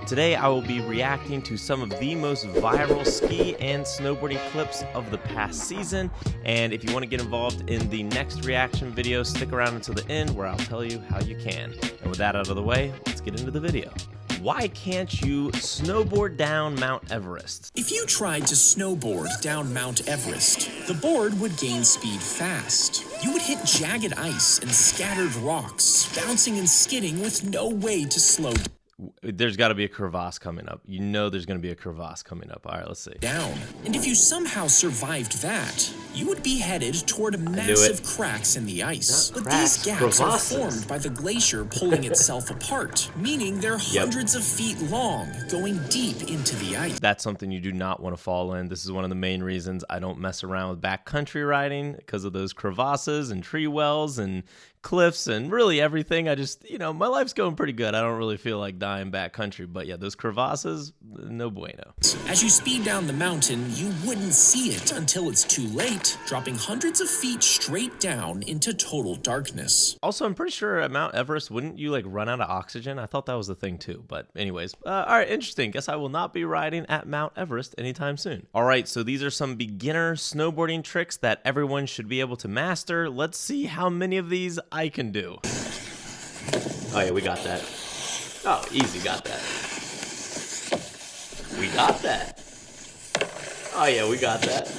Today I will be reacting to some of the most viral ski and snowboarding clips of the past season, and if you want to get involved in the next reaction video, stick around until the end where I'll tell you how you can. And with that out of the way, let's get into the video. Why can't you snowboard down Mount Everest? If you tried to snowboard down Mount Everest, the board would gain speed fast. You would hit jagged ice and scattered rocks, bouncing and skidding with no way to slow down. There's got to be a crevasse coming up. You know there's going to be a crevasse coming up. All right, let's see. And if you somehow survived that, you would be headed toward massive cracks in the ice. But these gaps are formed by the glacier pulling itself apart, meaning they're hundreds of feet long, going deep into the ice. That's something you do not want to fall in. This is one of the main reasons I don't mess around with backcountry riding, because of those crevasses and tree wells and cliffs and really everything. I just, my life's going pretty good. I don't really feel like dying backcountry, but yeah, those crevasses, no bueno. As you speed down the mountain, you wouldn't see it until it's too late, dropping hundreds of feet straight down into total darkness. Also, I'm pretty sure at Mount Everest, wouldn't you like run out of oxygen? I thought that was the thing too, but anyways, all right, interesting. Guess I will not be riding at Mount Everest anytime soon. All right, so these are some beginner snowboarding tricks that everyone should be able to master. Let's see how many of these I can do. Oh yeah, we got that. Oh, easy, got that. We got that. Oh yeah, we got that.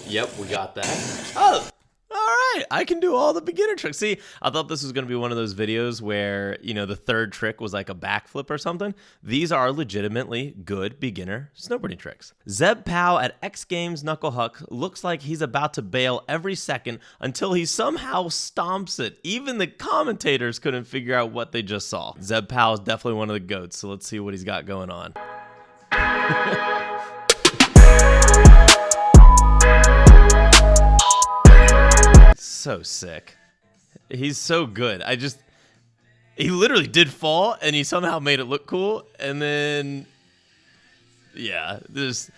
Yep, we got that. Oh, all right, I can do all the beginner tricks. See, I thought this was going to be one of those videos where, the third trick was like a backflip or something. These are legitimately good beginner snowboarding tricks. Zeb Powell at X Games Knuckle Huck looks like he's about to bail every second until he somehow stomps it. Even the commentators couldn't figure out what they just saw. Zeb Powell is definitely one of the GOATs, so let's see what he's got going on. So sick. He's so good. He literally did fall and he somehow made it look cool. And then, yeah, there's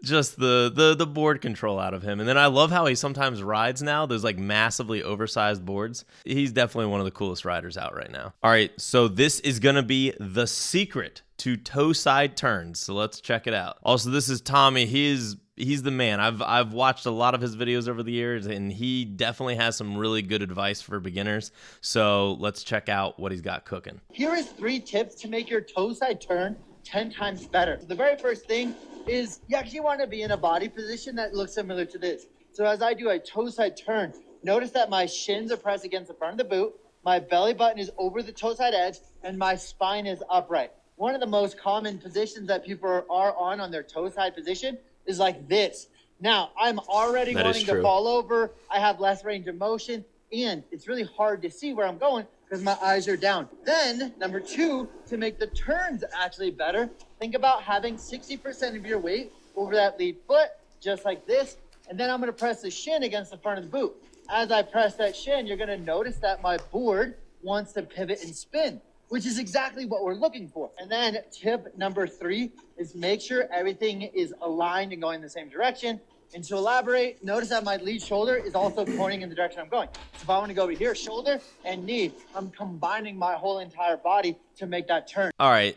just the board control out of him. And then I love how he sometimes rides now. There's like massively oversized boards. He's definitely one of the coolest riders out right now. All right, so this is going to be the secret to toe side turns. So let's check it out. Also, this is Tommy. He's the man. I've watched a lot of his videos over the years, and he definitely has some really good advice for beginners. So let's check out what he's got cooking. Here is 3 tips to make your toe side turn 10 times better. The very first thing is you actually want to be in a body position that looks similar to this. So as I do a toe side turn, notice that my shins are pressed against the front of the boot, my belly button is over the toe side edge, and my spine is upright. One of the most common positions that people are on their toe side position is like this. Now, I'm already wanting to fall over. I have less range of motion, and it's really hard to see where I'm going because my eyes are down. Then, number 2, to make the turns actually better, think about having 60% of your weight over that lead foot, just like this, and then I'm gonna press the shin against the front of the boot. As I press that shin, you're gonna notice that my board wants to pivot and spin, which is exactly what we're looking for. And then tip number 3 is make sure everything is aligned and going in the same direction. And to elaborate, notice that my lead shoulder is also pointing in the direction I'm going. So if I want to go over here, shoulder and knee, I'm combining my whole entire body to make that turn. All right,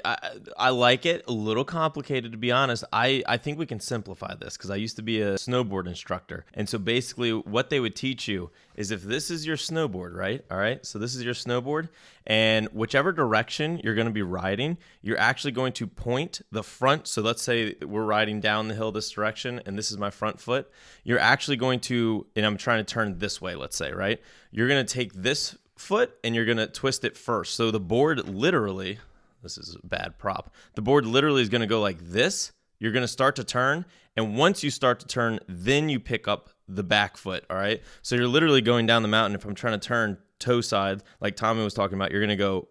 I like it. A little complicated, to be honest. I think we can simplify this because I used to be a snowboard instructor. And so basically what they would teach you is if this is your snowboard, right? All right, so this is your snowboard, and whichever direction you're going to be riding, you're actually going to point the front. So let's say we're riding down the hill this direction, and this is my front foot. You're actually going to, and I'm trying to turn this way, let's say, right? You're going to take this foot and you're going to twist it first. So the board literally, this is a bad prop, the board literally is going to go like this. You're going to start to turn, and once you start to turn, then you pick up the back foot, all right? So you're literally going down the mountain. If I'm trying to turn toe side, like Tommy was talking about, you're going to go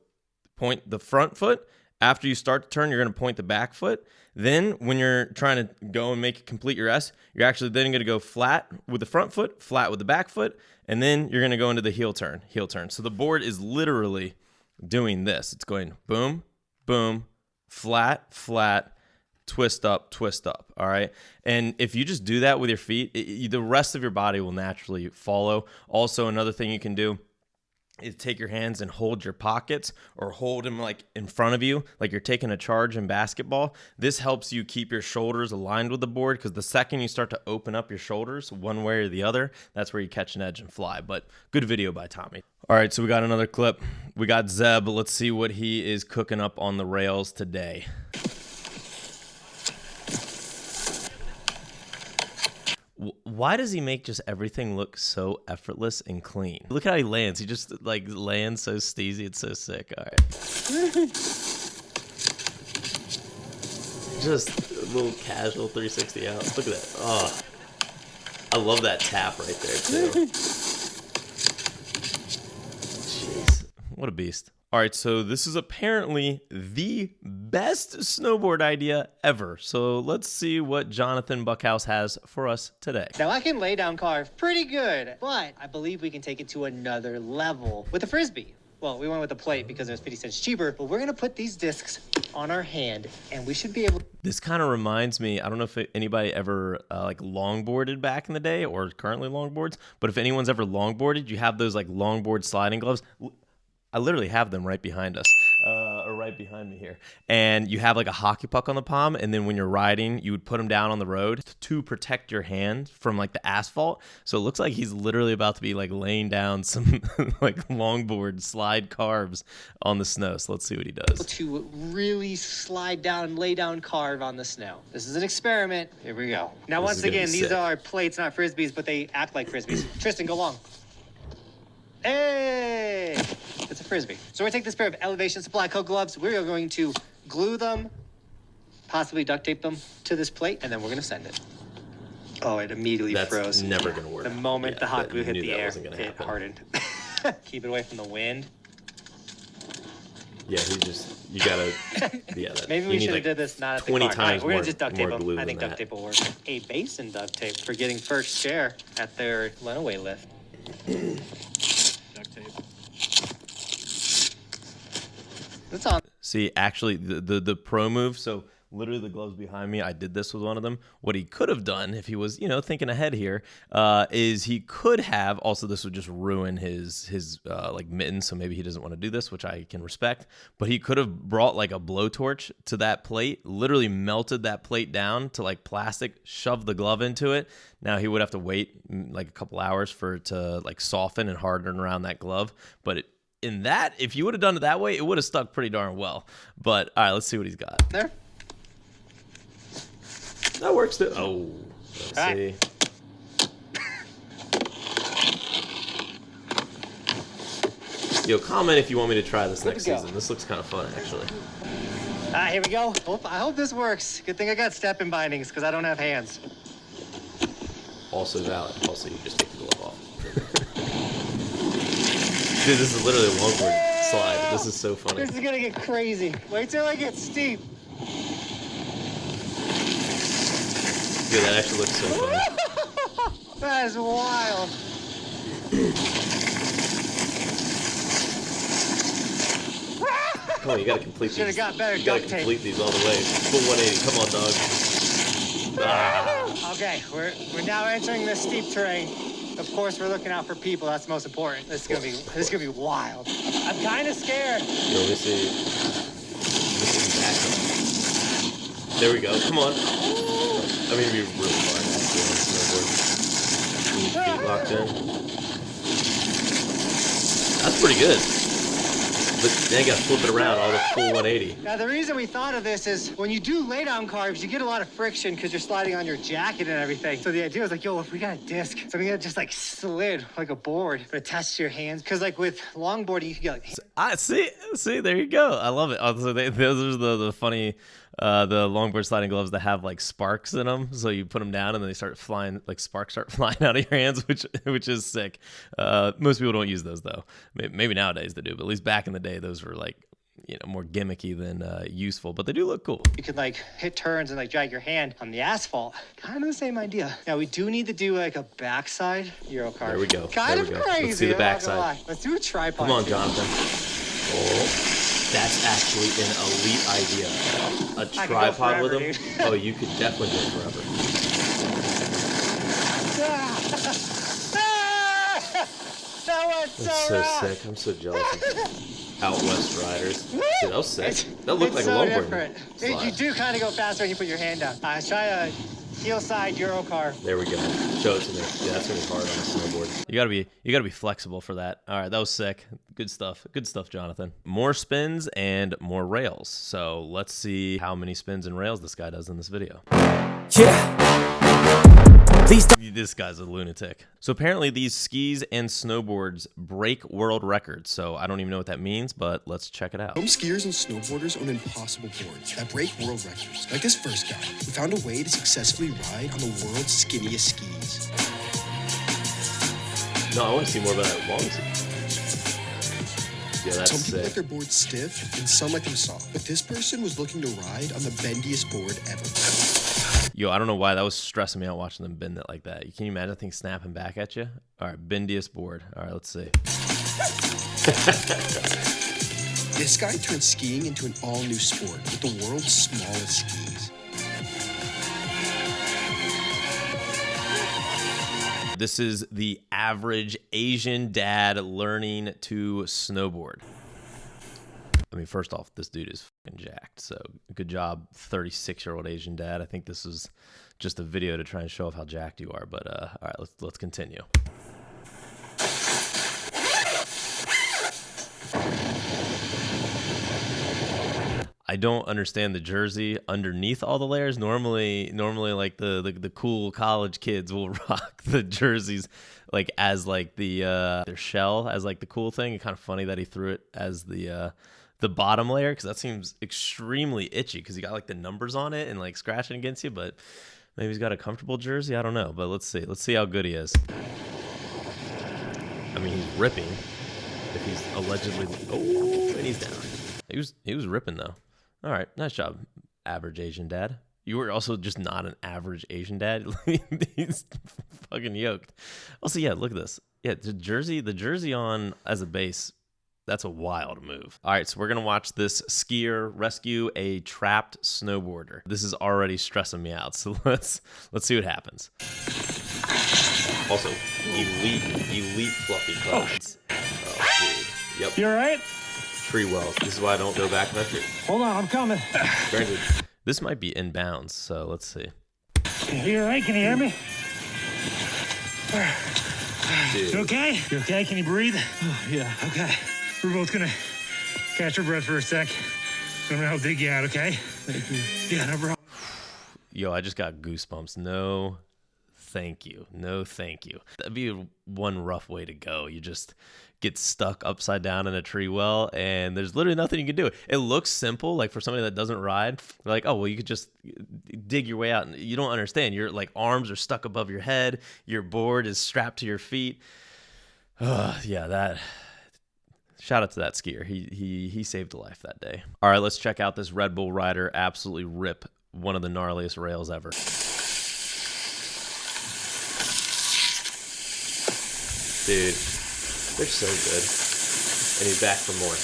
point the front foot. After you start to turn, you're going to point the back foot. Then when you're trying to go and make it complete your S, you're actually then going to go flat with the front foot, flat with the back foot, and then you're going to go into the heel turn, heel turn. So the board is literally doing this. It's going boom, boom, flat, flat, twist up, all right? And if you just do that with your feet, the rest of your body will naturally follow. Also, another thing you can do is take your hands and hold your pockets or hold them like in front of you, like you're taking a charge in basketball. This helps you keep your shoulders aligned with the board, because the second you start to open up your shoulders one way or the other, that's where you catch an edge and fly. But good video by Tommy. All right, so we got another clip. We got Zeb. Let's see what he is cooking up on the rails today. Why does he make just everything look so effortless and clean? Look how he lands. He just like lands so steezy. It's so sick. All right. Just a little casual 360 out. Look at that. Oh, I love that tap right there too. Jeez, what a beast. All right, so this is apparently the best snowboard idea ever. So let's see what Jonathan Buckhouse has for us today. Now, I can lay down carve pretty good, but I believe we can take it to another level with the Frisbee. Well, we went with the plate because it was 50 cents cheaper, but we're going to put these discs on our hand, and we should be able... This kind of reminds me, I don't know if anybody ever like longboarded back in the day or currently longboards, but if anyone's ever longboarded, you have those like longboard sliding gloves. I literally have them right behind us, or right behind me here. And you have like a hockey puck on the palm, and then when you're riding, you would put them down on the road to protect your hand from like the asphalt. So it looks like he's literally about to be like laying down some like longboard slide carves on the snow. So let's see what he does. To really slide down and lay down carve on the snow. This is an experiment. Here we go. Now, once again, these are plates, not Frisbees, but they act like Frisbees. Tristan, go long. Hey! It's a Frisbee. So we're going to take this pair of Elevation Supply Co gloves. We're going to glue them, possibly duct tape them to this plate, and then we're going to send it. Oh, it immediately froze. That's never going to work. The moment the hot glue hit the air, it hardened. Keep it away from the wind. Yeah, you gotta, yeah. Maybe we should have did this not at the 20 car. times We're going to just duct tape them. I think that. duct tape will work. A basin duct tape for getting first chair at their runaway lift. Duct tape. That's on. See, actually, the pro move, so literally the gloves behind me, I did this with one of them. What he could have done, if he was, thinking ahead here, is he could have, also this would just ruin his like mittens, so maybe he doesn't want to do this, which I can respect, but he could have brought like a blowtorch to that plate, literally melted that plate down to like plastic, shoved the glove into it. Now he would have to wait like a couple hours for it to like soften and harden around that glove, but if you would have done it that way, it would have stuck pretty darn well. But all right, let's see what he's got. There. That works too. Oh, let's see. Yo, comment if you want me to try this next season. This looks kind of fun, actually. Here we go. I hope this works. Good thing I got step-in bindings because I don't have hands. Also valid. Also, you just take the glove off. Dude, this is literally a longboard slide. This is so funny. This is gonna get crazy. Wait till I get steep. Dude, that actually looks so funny. That is wild. Come on, you gotta complete these. Should have got better You gotta duct tape. complete these all the way. Full 180. Come on, dog. Ah. Okay, we're now entering the steep terrain. Of course, we're looking out for people. That's the most important. This is gonna be wild. I'm kind of scared. Yo, let me see back. There we go. Come on. I mean, it'd be really hard to snowboard. Feet locked in. That's pretty good. But then you gotta flip it around all the full 180. Now, the reason we thought of this is when you do lay down carves, you get a lot of friction because you're sliding on your jacket and everything. So the idea was like, yo, if we got a disc, something that just like slid like a board, but attached to your hands. Because like with longboarding, you can get like... I see, there you go. I love it. Also, those are the funny, the longboard sliding gloves that have like sparks in them. So you put them down and then they start flying, like sparks start flying out of your hands, which is sick. Most people don't use those though. Maybe nowadays they do, but at least back in the day, those were like, more gimmicky than useful, but they do look cool. You can like hit turns and like drag your hand on the asphalt. Kind of the same idea. Now we do need to do like a backside Euro carve. There we go. Kind of crazy. Let's see the backside. Let's do a tripod. Come on, Jonathan. Oh, that's actually an elite idea. A tripod with him. Dude. Oh, you could definitely go forever. was so sick. I'm so jealous of out west riders. Dude, that was sick. That looked like so a longboard different. slide. You do kind of go faster when you put your hand down. Try a heel side Euro car. There we go. Show it to me. Yeah, that's gonna be hard on a snowboard. You gotta be flexible for that. All right, that was sick. Good stuff. Good stuff, Jonathan. More spins and more rails. So let's see how many spins and rails this guy does in this video. Yeah. This guy's a lunatic. So apparently these skis and snowboards break world records. So I don't even know what that means, but let's check it out. Some skiers and snowboarders own impossible boards that break world records. Like this first guy, who found a way to successfully ride on the world's skinniest skis. No, I want to see more about that long ski. Yeah, that's some people sick. like their boards stiff and some like them soft. But this person was looking to ride on the bendiest board ever. Yo, I don't know why that was stressing me out watching them bend it like that. Can you imagine things snapping back at you? All right, bendiest board. All right, let's see. This guy turned skiing into an all-new sport with the world's smallest skis. This is the average Asian dad learning to snowboard. I mean, first off, this dude is fucking jacked. So good job, 36-year-old Asian dad. I think this is just a video to try and show off how jacked you are. But all right, let's continue. I don't understand the jersey underneath all the layers. Normally like the cool college kids will rock the jerseys like as like the their shell as like the cool thing. It's kind of funny that he threw it as the bottom layer, because that seems extremely itchy because he got like the numbers on it and like scratching against you. But maybe he's got a comfortable jersey. I don't know. But let's see how good he is. I mean, he's ripping. If he's allegedly, oh, and he's down. He was ripping though. All right, nice job, average Asian dad. You were also just not an average Asian dad. He's fucking yoked. Also, yeah, look at this. Yeah, the jersey on as a base. That's a wild move. All right, so we're going to watch this skier rescue a trapped snowboarder. This is already stressing me out, so let's see what happens. Also, elite fluffy clouds. Oh, dude. Yep. You all right? Tree wells. This is why I don't go backcountry. Hold on, I'm coming. Granted, this might be inbounds, so let's see. You all right? Can you hear me? Dude. You okay? You okay? Can you breathe? Oh, yeah. Okay. We're both gonna catch our breath for a sec. I'm gonna help dig you out, okay? Thank you. Yeah, no problem. Yo, I just got goosebumps. No, thank you. No, thank you. That'd be one rough way to go. You just get stuck upside down in a tree well, and there's literally nothing you can do. It looks simple, like for somebody that doesn't ride. They're like, oh, well, you could just dig your way out. You don't understand. Your like arms are stuck above your head. Your board is strapped to your feet. Yeah, that. Shout out to that skier. He saved a life that day. All right, let's check out this Red Bull rider absolutely rip one of the gnarliest rails ever. Dude, they're so good. And he's back for more.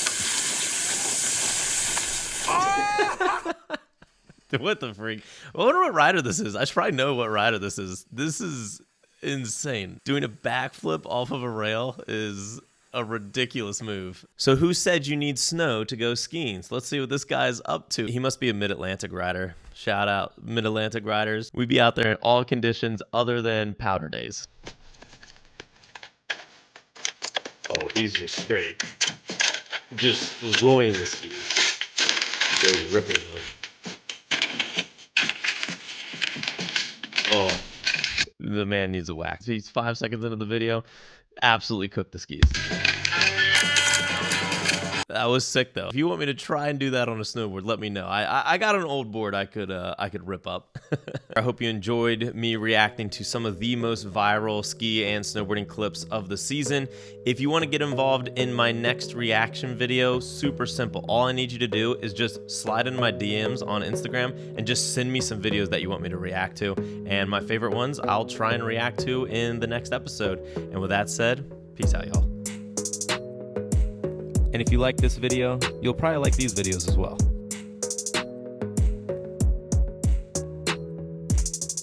What the freak? I wonder what rider this is. I should probably know what rider this is. This is insane. Doing a backflip off of a rail is a ridiculous move. So who said you need snow to go skiing? So let's see what this guy's up to. He must be a Mid-Atlantic rider. Shout out Mid-Atlantic riders. We'd be out there in all conditions other than powder days. Oh, he's just straight. Just blowing the skis. They're ripping them. Oh, the man needs a wax. He's 5 seconds into the video. Absolutely cooked the skis. That was sick though. If you want me to try and do that on a snowboard, let me know. I got an old board I could rip up. I hope you enjoyed me reacting to some of the most viral ski and snowboarding clips of the season. If you want to get involved in my next reaction video, super simple. All I need you to do is just slide in my DMs on Instagram and just send me some videos that you want me to react to. And my favorite ones I'll try and react to in the next episode. And with that said, peace out, y'all. And if you like this video, you'll probably like these videos as well.